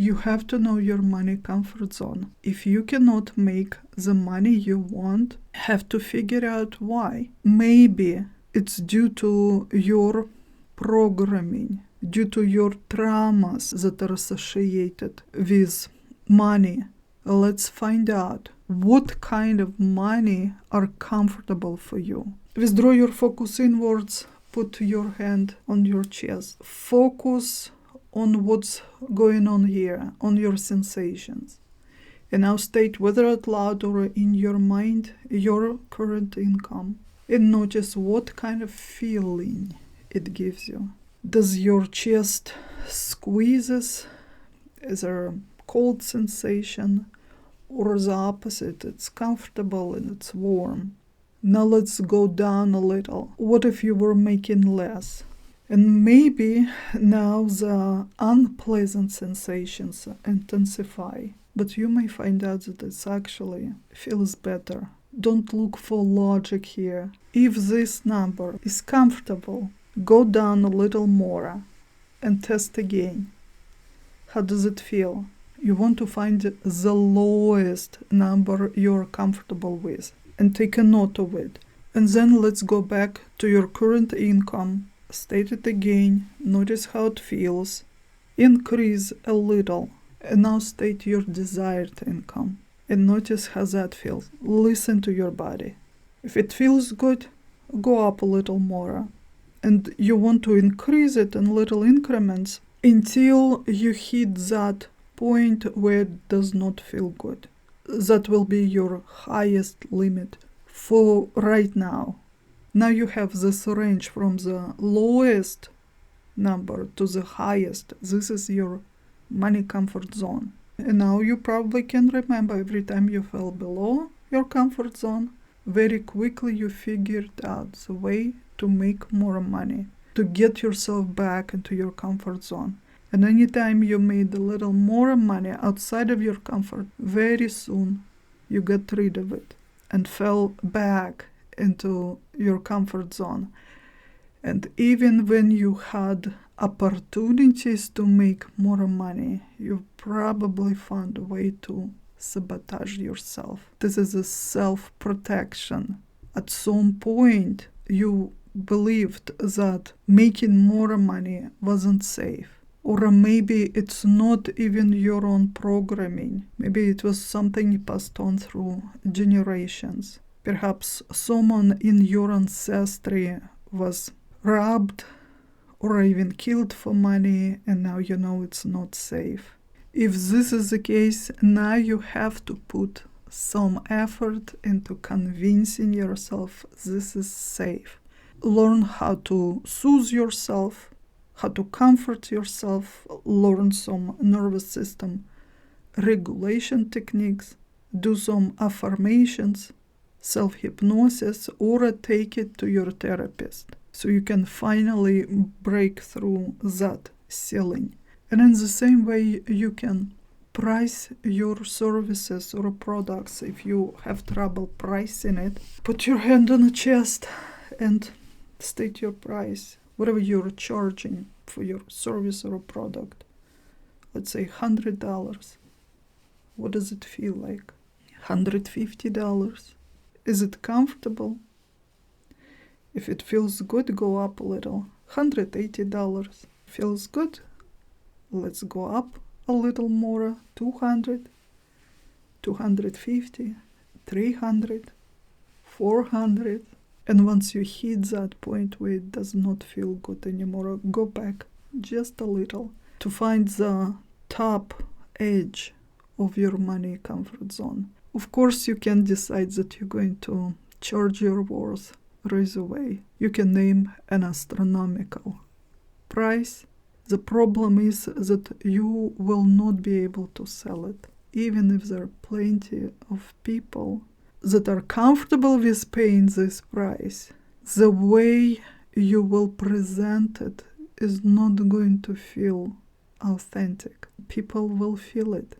You have to know your money comfort zone. If you cannot make the money you want, have to figure out why. Maybe it's due to your programming, due to your traumas that are associated with money. Let's find out what kind of money are comfortable for you. Withdraw your focus inwards, put your hand on your chest. Focus on what's going on here, on your sensations. And now state whether out loud or in your mind your current income. And notice what kind of feeling it gives you. Does your chest squeezes? Is there a cold sensation? Or the opposite, it's comfortable and it's warm? Now let's go down a little. What if you were making less? And maybe now the unpleasant sensations intensify, but you may find out that it actually feels better. Don't look for logic here. If this number is comfortable, go down a little more and test again. How does it feel? You want to find the lowest number you're comfortable with and take a note of it. And then let's go back to your current income. State it again. Notice how it feels. Increase a little. And now state your desired income. And notice how that feels. Listen to your body. If it feels good, go up a little more. And you want to increase it in little increments until you hit that point where it does not feel good. That will be your highest limit for right now. Now you have this range from the lowest number to the highest. This is your money comfort zone. And now you probably can remember every time you fell below your comfort zone, very quickly you figured out the way to make more money, to get yourself back into your comfort zone. And anytime you made a little more money outside of your comfort, very soon you got rid of it and fell back into your comfort zone. And even when you had opportunities to make more money, you probably found a way to sabotage yourself. This is a self-protection. At some point, you believed that making more money wasn't safe. Or maybe it's not even your own programming. Maybe it was something passed on through generations. Perhaps someone in your ancestry was robbed or even killed for money, and now you know it's not safe. If this is the case, now you have to put some effort into convincing yourself this is safe. Learn how to soothe yourself, how to comfort yourself, learn some nervous system regulation techniques, do some affirmations, self-hypnosis, or take it to your therapist so you can finally break through that ceiling. And in the same way, you can price your services or products if you have trouble pricing it. Put your hand on the chest and state your price. Whatever you're charging for your service or product, let's say $100. What does it feel like? $150. Is it comfortable? If it feels good, go up a little. $180. Feels good? Let's go up a little more. $200, $250, $300, $400. And once you hit that point where it does not feel good anymore, go back just a little to find the top edge of your money comfort zone. Of course, you can decide that you're going to charge your worth right away. You can name an astronomical price. The problem is that you will not be able to sell it, even if there are plenty of people that are comfortable with paying this price. The way you will present it is not going to feel authentic. People will feel it.